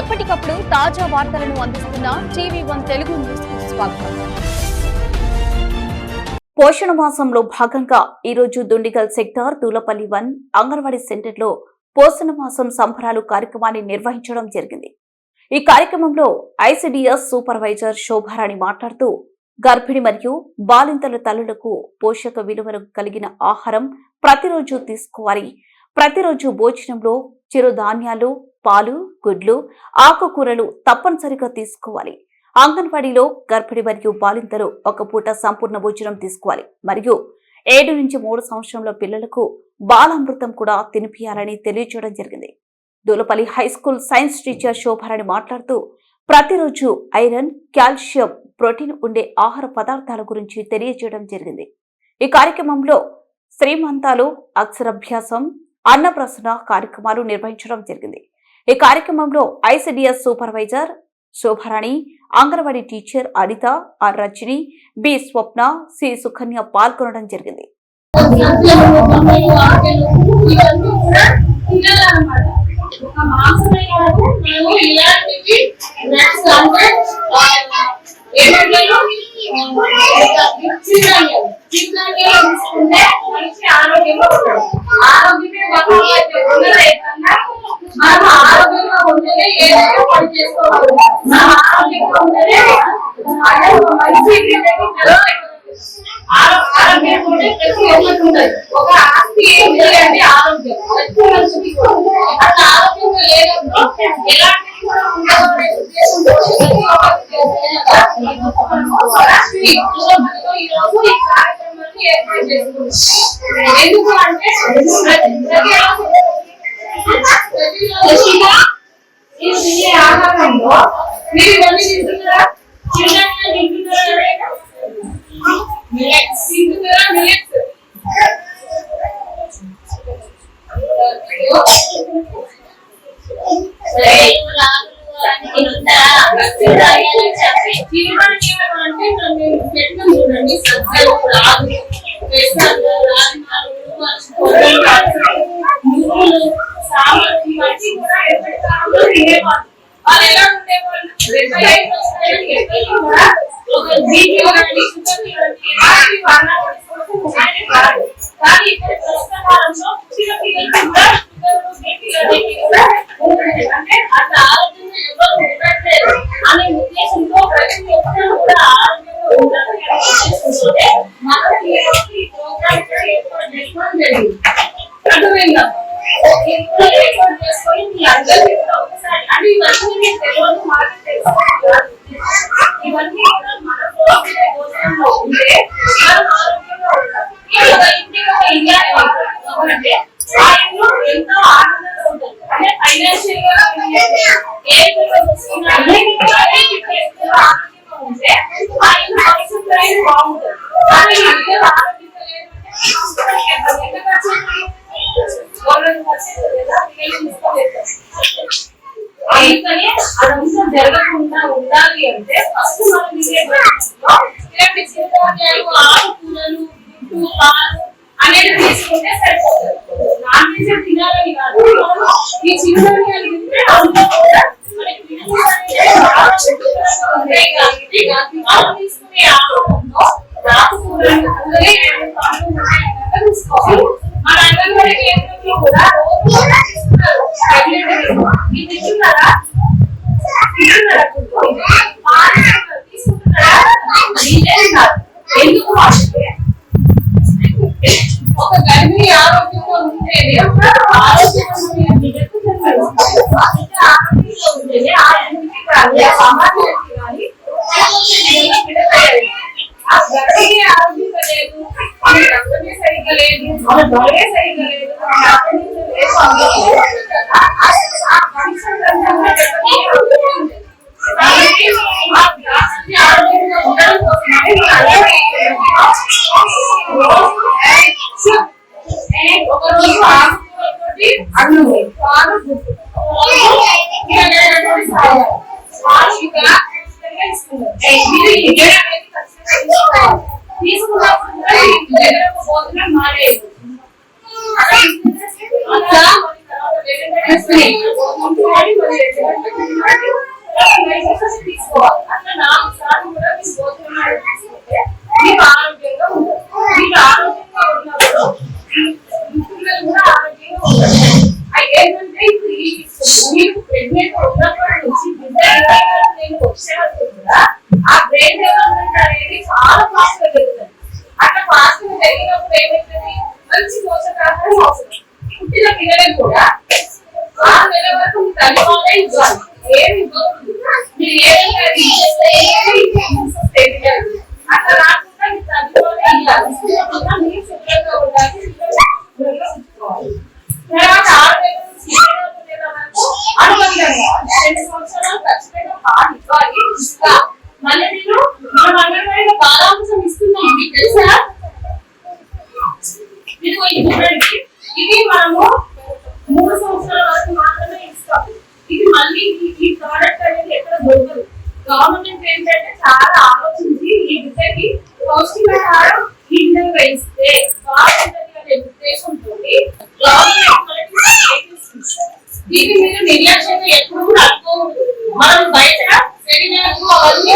ఎప్పటికప్పుడు తాజా వార్తలను అందిస్తున్న టీవీ1 తెలుగు న్యూస్ కు స్వాగతం. పోషణ మాసంలో భాగంగా ఈ రోజు దుండిగల్ సెక్టార్ దూలపల్లి 1 అంగన్వాడీ సెంటర్ లో పోషణ మాసం సంబరాలు కార్యక్రమాన్ని నిర్వహించడం జరిగింది. ఈ కార్యక్రమంలో ఐసిడిఎస్ సూపర్వైజర్ శోభారాణి మాట్లాడుతూ గర్భిణి మరియు బాలింతల తల్లులకు పోషక విలువలు కలిగిన ఆహారం ప్రతిరోజు తీసుకోవాలి. ప్రతిరోజు భోజనంలో చిరుధాన్యాలు, పాలు, గుడ్లు, ఆకుకూరలు తప్పనిసరిగా తీసుకోవాలి. అంగన్వాడీలో గర్భిణి మరియు బాలింతలు ఒక పూట సంపూర్ణ భోజనం తీసుకోవాలి మరియు 7 నుంచి 3 సంవత్సరంలో పిల్లలకు బాలామృతం కూడా తినిపియాలని తెలియజేయడం జరిగింది. Dulapalli high school science teacher Shobharani మాట్లాడుతూ ప్రతిరోజు ఐరన్, కాల్షియం, ప్రోటీన్ ఉండే ఆహార పదార్థాల గురించి తెలియజేయడం జరిగింది. ఈ కార్యక్రమంలో శ్రీమంతాలు, అక్షరాభ్యాసం, అన్నప్రసన్న కార్యక్రమాలు నిర్వహించడం జరిగింది. ఈ కార్యక్రమంలో ICDS supervisor Shobharani, anganwadi teacher Anitha, R Rajani, B Swapna, C Sukanya పాల్గొనడం జరిగింది. మనం ఆరోగ్యంగా ఉంటేనే ఏదైనా పని చేసుకోవాలి. మనం ఆరోగ్యంగా ఉంటేనే మంచి ఆరోగ్యం ఉంటే ప్రతి ఒక్కటి ఉంటుంది. ఒక ఆస్తి ఏంటి అంటే ఆరోగ్యం. అట్లా ఆరోగ్యంగా లేదంటే ఎలాంటివి కూడా ఉండదు. ఈ రోజు ఈ కార్యక్రమాన్ని ఏర్పాటు చేసుకుంటాం. ఎందుకు అంటే ఆహారంలో మీరు ఇవన్నీ తింటున్నారా? చూడండి, సజ్జలు, రాగులు, పెసలు, నువ్వులు, సామర్థ్యం మంచి కూడా ఎప్పటికాలంలో తినేవాళ్ళు. వాళ్ళు ఎలా ఉండేవాళ్ళు? 75 వస్తాయని ఎప్పటికీ కూడా ఒక బీపీ కానీ షుగర్ కానీ ఎలాంటి కాదు. కానీ ఇప్పుడు ప్రస్తుత కాలంలో పుట్టిన పిల్లలకు కూడా షుగర్, బీపీ అనేవి కూడా ఉంటుంది. అంటే అట్లా ఆరోగ్యంగా ఎవరు ఉండట్లేదు అనే ఉద్దేశంతో ప్రతి ఒక్కరు కూడా ఆరోగ్యంగా ఉండాలని ఉద్దేశంతోనే మనం ఈ ప్రోగ్రామ్ కూడా ఏర్పాటు చేసుకోవడం జరిగింది. అర్థమైందా? ఏర్పాటు చేసుకొని మీ అందరికీ కూడా ఒకసారి అంటే ఇవన్నీ మీకు తెలియదు, మాకు తెలుసుకోవాలి. ఇవన్నీ కూడా మన భోజనంలో ఉంటే మనం ఆరోగ్యంగా ఉంటాం. ఇంటికి ఒక ఇండియా అంటే ఆ ఇంట్లో ఎంతో ఆనందంగా ఉంటుంది. అంటే ఫైనాన్షియల్ గా ఏ ఆరోగ్యంగా ఉంటే ఆ ఇంట్లో భవిష్యత్తు బాగుంటుంది. కానీ ఇద్దరు ఆరోగ్యంగా లేదంటే అందుకని అదంతా జరగకుండా ఉండాలి అంటే ఫస్ట్ మనం ఇలాంటి చిరుధాన్యాలు, ఆకుకూరలు, గుడ్డు, పాలు అనేది తీసుకుంటే సరిపోతుంది. నాన్ వెజ్ తినాలని కాదు, ఈ చిరుధాన్యాలు తింటే అందులో కూడా మనకి ఉంటాయి. కాబట్టి మనం తీసుకునే ఆహారంలో ఆకుకూరలు, తీసుకోవాలి. మన అంగన్వాడీ కేంద్రంలో కూడా తీసుకుంటారా? ఎందుకు అంటే ఒక గర్భిణి ఆరోగ్యంగా ఉండేది ఆరోగ్యంగా ఉండేది ఆ ఇంటికి కానీ ఆ సమాజానికి కానీ ఆ గర్భిణి ఆరోగ్యంగా లేదు, రక్తమే సరిగ్గా లేదు, బలమే సరిగ్గా లేదు, ఒకరోజు ఆకుకూరతోటి అన్నం, పాలు, గుడ్డు తీసుకున్నప్పుడు భోజనం మానేది. ఉంటున్నాడు మరి 2 గంటలకు ఉన్నాడు మెడికేషన్ తీసుకోవాలి. అట్లా 4 సార్లు కూడా మీరు భోజనం తీసుకుంటే మీకు ఆరోగ్యంగా ఉంటుంది. మీకు ఆరోగ్యంగా ఉన్నప్పుడు పిల్లలు కూడా ఆరోగ్యంగా ఉంటారు. అయితే ఏంటంటే ఇప్పుడు మీరు ప్రెగ్నెంట్ ఉన్నప్పటి నుంచి బిడ్డ వచ్చే వరకు కూడా ఆ బ్రెయిన్ డెవలప్మెంట్ అనేది చాలా ఫాస్ట్ గా జరుగుతుంది. అట్లా ఫాస్ట్ గా జరిగినప్పుడు ఏమైతుంది, మంచి పోషకాహారం అవసరం. పుట్టిన పిల్లలకు కూడా 6 నెలల వరకు మీ తల్లి వాళ్ళే ఇవ్వాలి. ఏమి ఇవ్వకూడదు. మీరు ఏదైనా అట్లా రాకుండా మీ తల్లి వాళ్ళే ఇవ్వాలి. మీరు శుభ్రంగా ఉండాలి, ఉంచుకోవాలి. తర్వాత 6 నెలల నుంచి 7 నెలల వరకు అనుబంధంగా 2 సంవత్సరాలు ఖచ్చితంగా పాలు ఇవ్వాలి. ఇంకా మళ్ళీ నేను మనం అంగన్వాడీలో బాలాంశం ఇస్తున్నాం, మీకు తెలుసా? ఇదిగో ఇది చూడండి, ఇది మనము 3 సంవత్సరాల వరకు మాత్రమే ఇస్తాం. ఇది మళ్ళీ ఈ ప్రోడక్ట్ అనేది ఎక్కడ దొరకదు. గవర్నమెంట్ ఏంటంటే చాలా ఆలోచించి ఈ బిడ్డకి పౌష్టికాహారం ఈ విధంగా ఇస్తే బాగుంటుంది అనే ఉద్దేశంతో గవర్నమెంట్ దీని మీద నిర్లక్ష్యంగా ఎప్పుడు కూడా అనుకోకూడదు. మనం బయట సెమినార్లు అవన్నీ